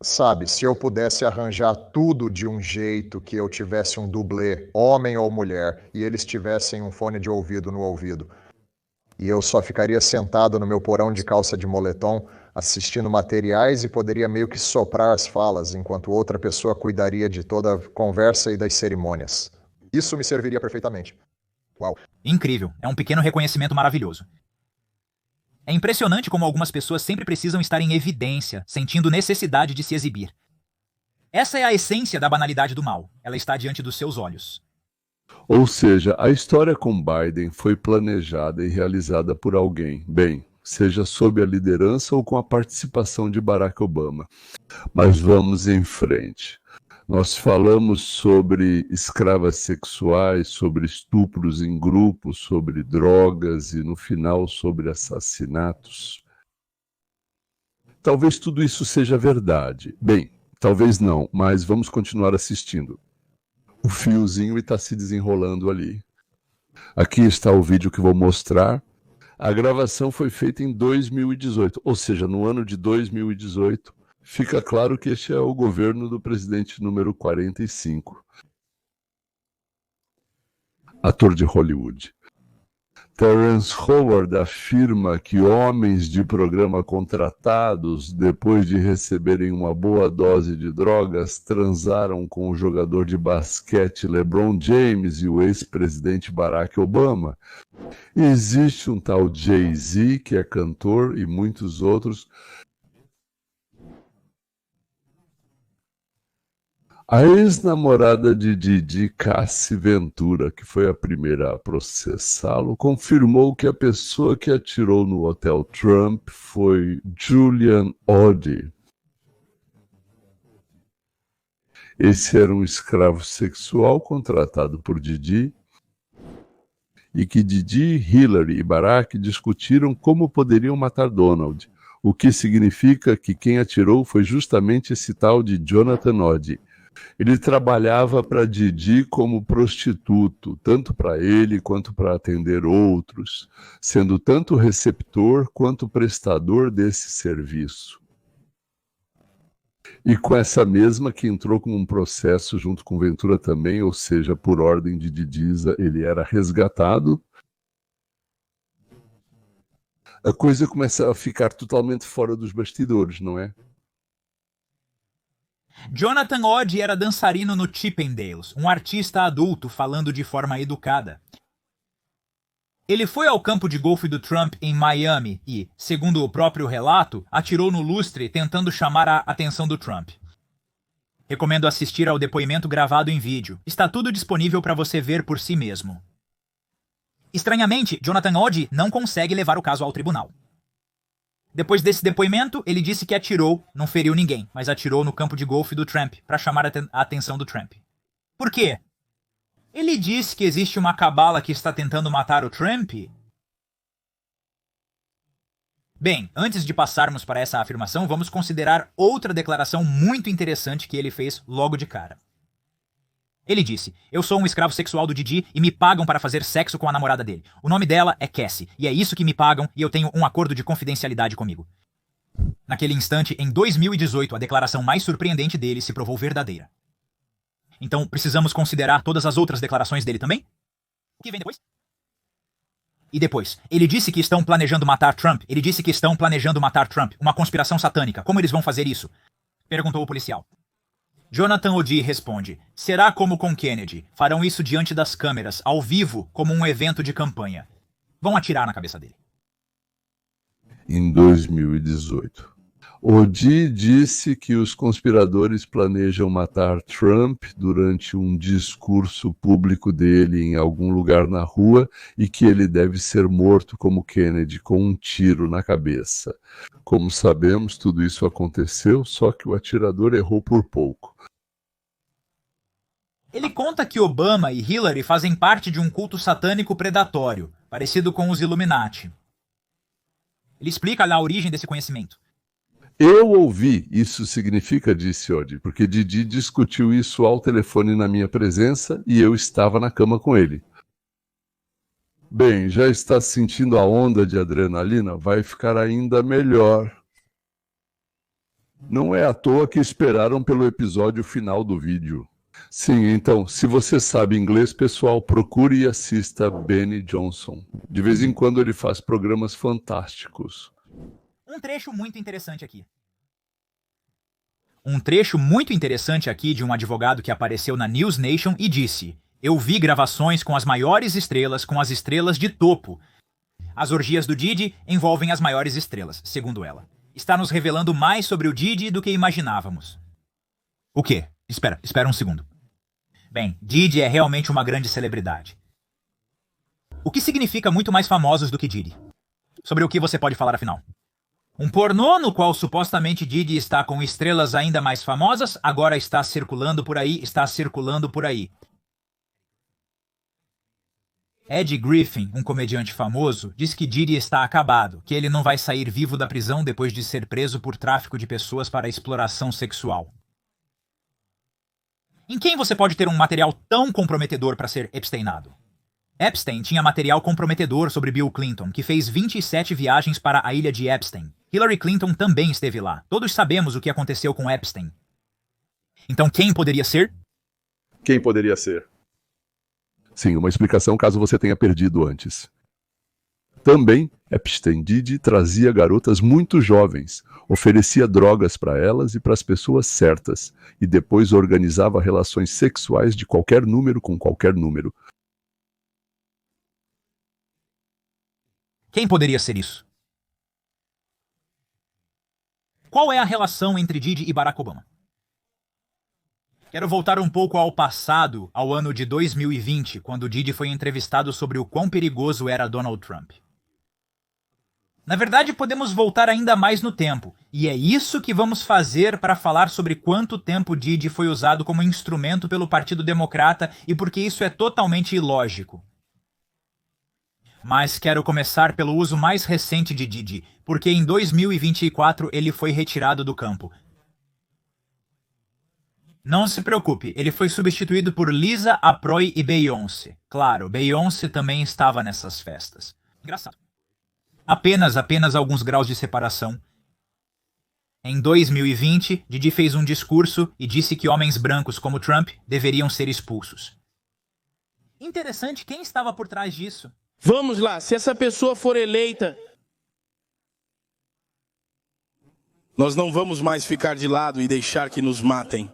Sabe, se eu pudesse arranjar tudo de um jeito que eu tivesse um dublê, homem ou mulher, e eles tivessem um fone de ouvido no ouvido, e eu só ficaria sentado no meu porão de calça de moletom, assistindo materiais e poderia meio que soprar as falas, enquanto outra pessoa cuidaria de toda a conversa e das cerimônias. Isso me serviria perfeitamente. Uau. Incrível. É um pequeno reconhecimento maravilhoso. É impressionante como algumas pessoas sempre precisam estar em evidência, sentindo necessidade de se exibir. Essa é a essência da banalidade do mal. Ela está diante dos seus olhos. Ou seja, a história com Biden foi planejada e realizada por alguém. Bem, seja sob a liderança ou com a participação de Barack Obama. Mas vamos em frente. Nós falamos sobre escravas sexuais, sobre estupros em grupos, sobre drogas e, no final, sobre assassinatos. Talvez tudo isso seja verdade. Bem, talvez não, mas vamos continuar assistindo. O fiozinho está se desenrolando ali. Aqui está o vídeo que vou mostrar. A gravação foi feita em 2018, ou seja, no ano de 2018, fica claro que este é o governo do presidente número 45. Ator de Hollywood. Terrence Howard afirma que homens de programa contratados, depois de receberem uma boa dose de drogas, transaram com o jogador de basquete LeBron James e o ex-presidente Barack Obama. Existe um tal Jay-Z, que é cantor, e muitos outros. A ex-namorada de Diddy, Cassie Ventura, que foi a primeira a processá-lo, confirmou que a pessoa que atirou no Hotel Trump foi Julian Oddy. Esse era um escravo sexual contratado por Diddy, e que Diddy, Hillary e Barack discutiram como poderiam matar Donald, o que significa que quem atirou foi justamente esse tal de Jonathan Oddy. Ele trabalhava para Diddy como prostituto, tanto para ele quanto para atender outros, sendo tanto receptor quanto prestador desse serviço. E com essa mesma que entrou com um processo junto com Ventura também, ou seja, por ordem de Didiza, ele era resgatado. A coisa começa a ficar totalmente fora dos bastidores, não é? Jonathan Odd era dançarino no Chippendales, um artista adulto falando de forma educada. Ele foi ao campo de golfe do Trump em Miami e, segundo o próprio relato, atirou no lustre tentando chamar a atenção do Trump. Recomendo assistir ao depoimento gravado em vídeo. Está tudo disponível para você ver por si mesmo. Estranhamente, Jonathan Odd não consegue levar o caso ao tribunal. Depois desse depoimento, ele disse que atirou, não feriu ninguém, mas atirou no campo de golfe do Trump para chamar a atenção do Trump. Por quê? Ele disse que existe uma cabala que está tentando matar o Trump? Bem, antes de passarmos para essa afirmação, vamos considerar outra declaração muito interessante que ele fez logo de cara. Ele disse: eu sou um escravo sexual do Didi e me pagam para fazer sexo com a namorada dele. O nome dela é Cassie, e é isso que me pagam e eu tenho um acordo de confidencialidade comigo. Naquele instante, em 2018, a declaração mais surpreendente dele se provou verdadeira. Então, precisamos considerar todas as outras declarações dele também? O que vem depois? E depois, ele disse que estão planejando matar Trump. Ele disse que estão planejando matar Trump. Uma conspiração satânica. Como eles vão fazer isso? Perguntou o policial. Jonathan Oddie responde: será como com Kennedy. Farão isso diante das câmeras, ao vivo, como um evento de campanha. Vão atirar na cabeça dele. Em 2018. Oddie disse que os conspiradores planejam matar Trump durante um discurso público dele em algum lugar na rua e que ele deve ser morto como Kennedy, com um tiro na cabeça. Como sabemos, tudo isso aconteceu, só que o atirador errou por pouco. Ele conta que Obama e Hillary fazem parte de um culto satânico predatório, parecido com os Illuminati. Ele explica a origem desse conhecimento. Eu ouvi, isso significa, disse Oddie, porque Didi discutiu isso ao telefone na minha presença e eu estava na cama com ele. Bem, já está sentindo a onda de adrenalina? Vai ficar ainda melhor. Não é à toa que esperaram pelo episódio final do vídeo. Sim, então, se você sabe inglês, pessoal, procure e assista Benny Johnson. De vez em quando ele faz programas fantásticos. Um trecho muito interessante aqui. Um trecho muito interessante aqui de um advogado que apareceu na News Nation e disse: eu vi gravações com as maiores estrelas, com as estrelas de topo. As orgias do Didi envolvem as maiores estrelas, segundo ela. Está nos revelando mais sobre o Didi do que imaginávamos. O quê? Espera um segundo. Bem, Didi é realmente uma grande celebridade. O que significa muito mais famosos do que Didi? Sobre o que você pode falar afinal? Um pornô no qual supostamente Didi está com estrelas ainda mais famosas, agora está circulando por aí. Ed Griffin, um comediante famoso, diz que Didi está acabado, que ele não vai sair vivo da prisão depois de ser preso por tráfico de pessoas para exploração sexual. Em quem você pode ter um material tão comprometedor para ser epsteinado? Epstein tinha material comprometedor sobre Bill Clinton, que fez 27 viagens para a ilha de Epstein. Hillary Clinton também esteve lá. Todos sabemos o que aconteceu com Epstein. Então quem poderia ser? Quem poderia ser? Sim, uma explicação caso você tenha perdido antes. Também, Epstein Didi trazia garotas muito jovens, oferecia drogas para elas e para as pessoas certas, e depois organizava relações sexuais de qualquer número com qualquer número. Quem poderia ser isso? Qual é a relação entre Didi e Barack Obama? Quero voltar um pouco ao passado, ao ano de 2020, quando Didi foi entrevistado sobre o quão perigoso era Donald Trump. Na verdade, podemos voltar ainda mais no tempo, e é isso que vamos fazer para falar sobre quanto tempo Didi foi usado como instrumento pelo Partido Democrata e porque isso é totalmente ilógico. Mas quero começar pelo uso mais recente de Didi, porque em 2024 ele foi retirado do campo. Não se preocupe, ele foi substituído por Lisa, Aproy e Beyoncé. Claro, Beyoncé também estava nessas festas. Engraçado. Apenas alguns graus de separação. Em 2020, Didi fez um discurso e disse que homens brancos como Trump deveriam ser expulsos. Interessante, quem estava por trás disso? Vamos lá, se essa pessoa for eleita, nós não vamos mais ficar de lado e deixar que nos matem.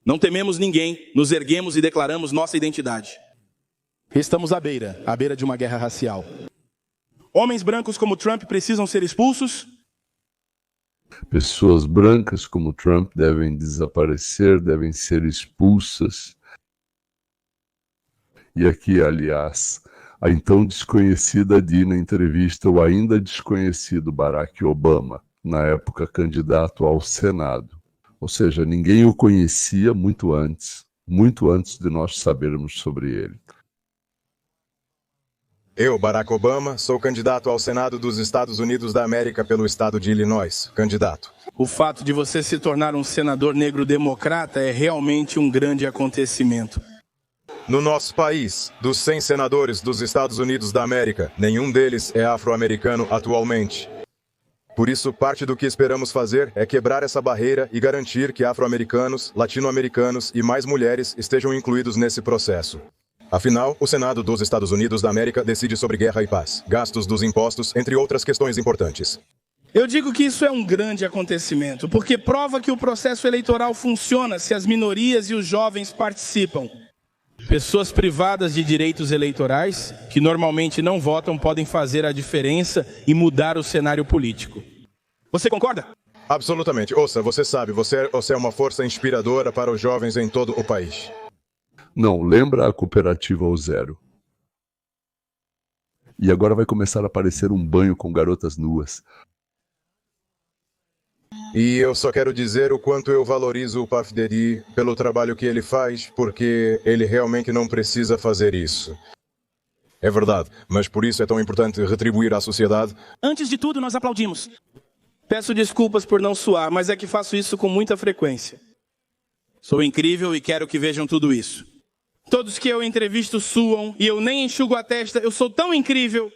Não tememos ninguém, nos erguemos e declaramos nossa identidade. Estamos à beira de uma guerra racial. Homens brancos como Trump precisam ser expulsos? Pessoas brancas como Trump devem desaparecer, devem ser expulsas. E aqui, aliás, a então desconhecida Dina entrevista o ainda desconhecido Barack Obama, na época candidato ao Senado. Ou seja, ninguém o conhecia muito antes de nós sabermos sobre ele. Eu, Barack Obama, sou candidato ao Senado dos Estados Unidos da América pelo estado de Illinois. Candidato. O fato de você se tornar um senador negro democrata é realmente um grande acontecimento. No nosso país, dos 100 senadores dos Estados Unidos da América, nenhum deles é afro-americano atualmente. Por isso, parte do que esperamos fazer é quebrar essa barreira e garantir que afro-americanos, latino-americanos e mais mulheres estejam incluídos nesse processo. Afinal, o Senado dos Estados Unidos da América decide sobre guerra e paz, gastos dos impostos, entre outras questões importantes. Eu digo que isso é um grande acontecimento, porque prova que o processo eleitoral funciona se as minorias e os jovens participam. Pessoas privadas de direitos eleitorais, que normalmente não votam, podem fazer a diferença e mudar o cenário político. Você concorda? Absolutamente. Ouça, você sabe, você é uma força inspiradora para os jovens em todo o país. Não, lembra a cooperativa ao zero. E agora vai começar a aparecer um banho com garotas nuas. E eu só quero dizer o quanto eu valorizo o Puff Daddy pelo trabalho que ele faz, porque ele realmente não precisa fazer isso. É verdade, mas por isso é tão importante retribuir à sociedade. Antes de tudo, nós aplaudimos. Peço desculpas por não suar, mas é que faço isso com muita frequência. Sou incrível e quero que vejam tudo isso. Todos que eu entrevisto suam e eu nem enxugo a testa. Eu sou tão incrível.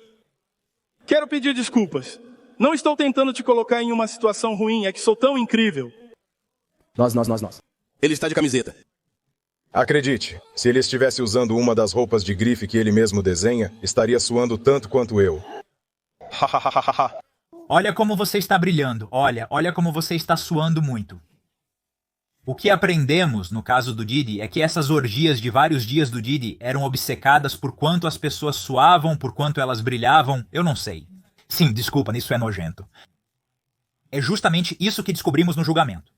Quero pedir desculpas. Não estou tentando te colocar em uma situação ruim, é que sou tão incrível. Nós. Ele está de camiseta. Acredite, se ele estivesse usando uma das roupas de grife que ele mesmo desenha, estaria suando tanto quanto eu. Olha como você está brilhando. Olha como você está suando muito. O que aprendemos, no caso do Didi, é que essas orgias de vários dias do Didi eram obcecadas por quanto as pessoas suavam, por quanto elas brilhavam, eu não sei. Sim, desculpa, isso é nojento. É justamente isso que descobrimos no julgamento.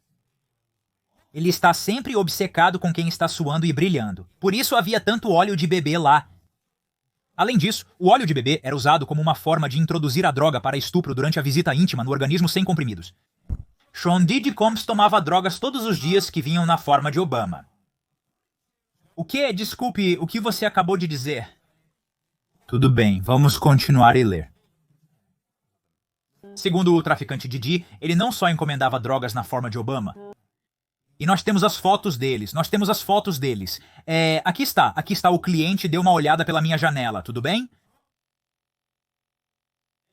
Ele está sempre obcecado com quem está suando e brilhando. Por isso havia tanto óleo de bebê lá. Além disso, o óleo de bebê era usado como uma forma de introduzir a droga para estupro durante a visita íntima no organismo sem comprimidos. Sean Diddy Combs tomava drogas todos os dias que vinham na forma de Obama. Desculpe, o que você acabou de dizer? Tudo bem, vamos continuar e ler. Segundo o traficante Didi, ele não só encomendava drogas na forma de Obama. E nós temos as fotos deles, Aqui está, o cliente deu uma olhada pela minha janela, tudo bem?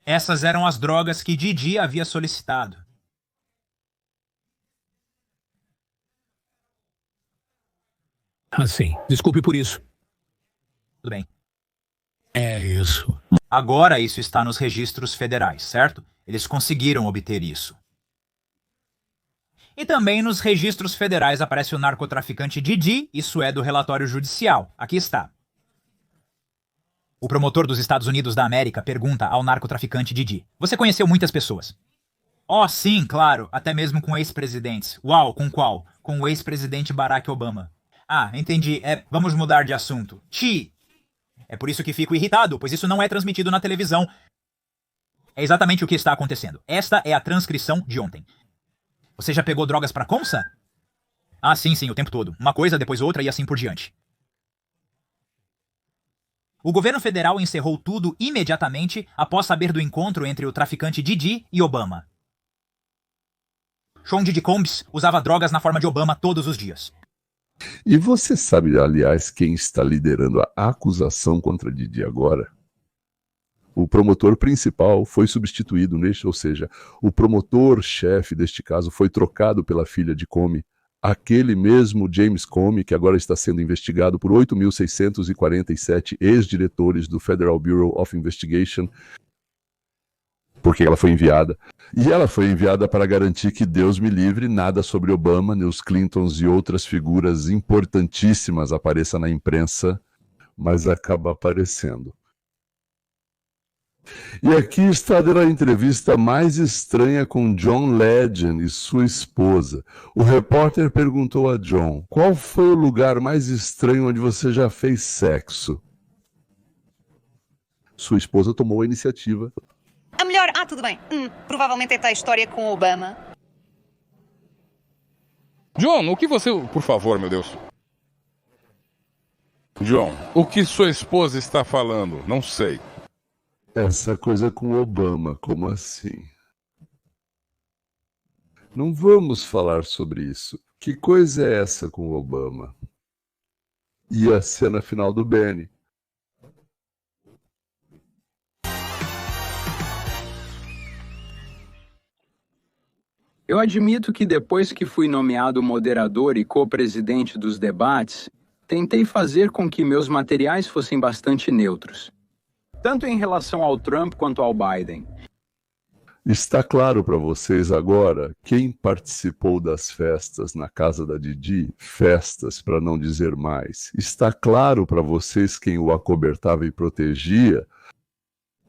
Essas eram as drogas que Didi havia solicitado. Sim. Desculpe por isso. Tudo bem. É isso. Agora isso está nos registros federais, certo? Eles conseguiram obter isso. E também nos registros federais aparece o narcotraficante Didi, isso é do relatório judicial. Aqui está. O promotor dos Estados Unidos da América pergunta ao narcotraficante Didi: você conheceu muitas pessoas? Oh, sim, claro, até mesmo com ex-presidentes. Uau, com qual? Com o ex-presidente Barack Obama. Ah, entendi. Vamos mudar de assunto. É por isso que fico irritado, pois isso não é transmitido na televisão. É exatamente o que está acontecendo. Esta é a transcrição de ontem. Você já pegou drogas pra Comsa? Ah, sim, o tempo todo. Uma coisa, depois outra e assim por diante. O governo federal encerrou tudo imediatamente após saber do encontro entre o traficante Didi e Obama. Sean Diddy Combs usava drogas na forma de Obama todos os dias. E você sabe, aliás, quem está liderando a acusação contra Didi agora? O promotor principal foi substituído neste, ou seja, o promotor-chefe deste caso foi trocado pela filha de Comey, aquele mesmo James Comey, que agora está sendo investigado por 8.647 ex-diretores do Federal Bureau of Investigation, porque ela foi enviada. E ela foi enviada para garantir que, Deus me livre, nada sobre Obama, nem os Clintons e outras figuras importantíssimas apareça na imprensa, mas acaba aparecendo. E aqui está a entrevista mais estranha com John Legend e sua esposa. O repórter perguntou a John: qual foi o lugar mais estranho onde você já fez sexo? Sua esposa tomou a iniciativa. A melhor... tudo bem. Provavelmente é a história com Obama. John, o que você... Por favor, meu Deus. John, o que sua esposa está falando? Não sei. Essa coisa com Obama, como assim? Não vamos falar sobre isso. Que coisa é essa com Obama? E a cena final do Benny? Eu admito que depois que fui nomeado moderador e co-presidente dos debates, tentei fazer com que meus materiais fossem bastante neutros, tanto em relação ao Trump quanto ao Biden. Está claro para vocês agora quem participou das festas na casa da Didi? Festas, para não dizer mais. Está claro para vocês quem o acobertava e protegia?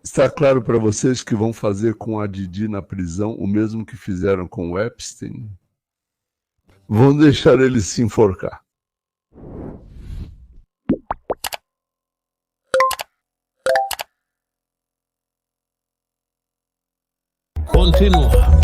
Está claro para vocês que vão fazer com a Didi na prisão o mesmo que fizeram com o Epstein? Vão deixar ele se enforcar. Continua.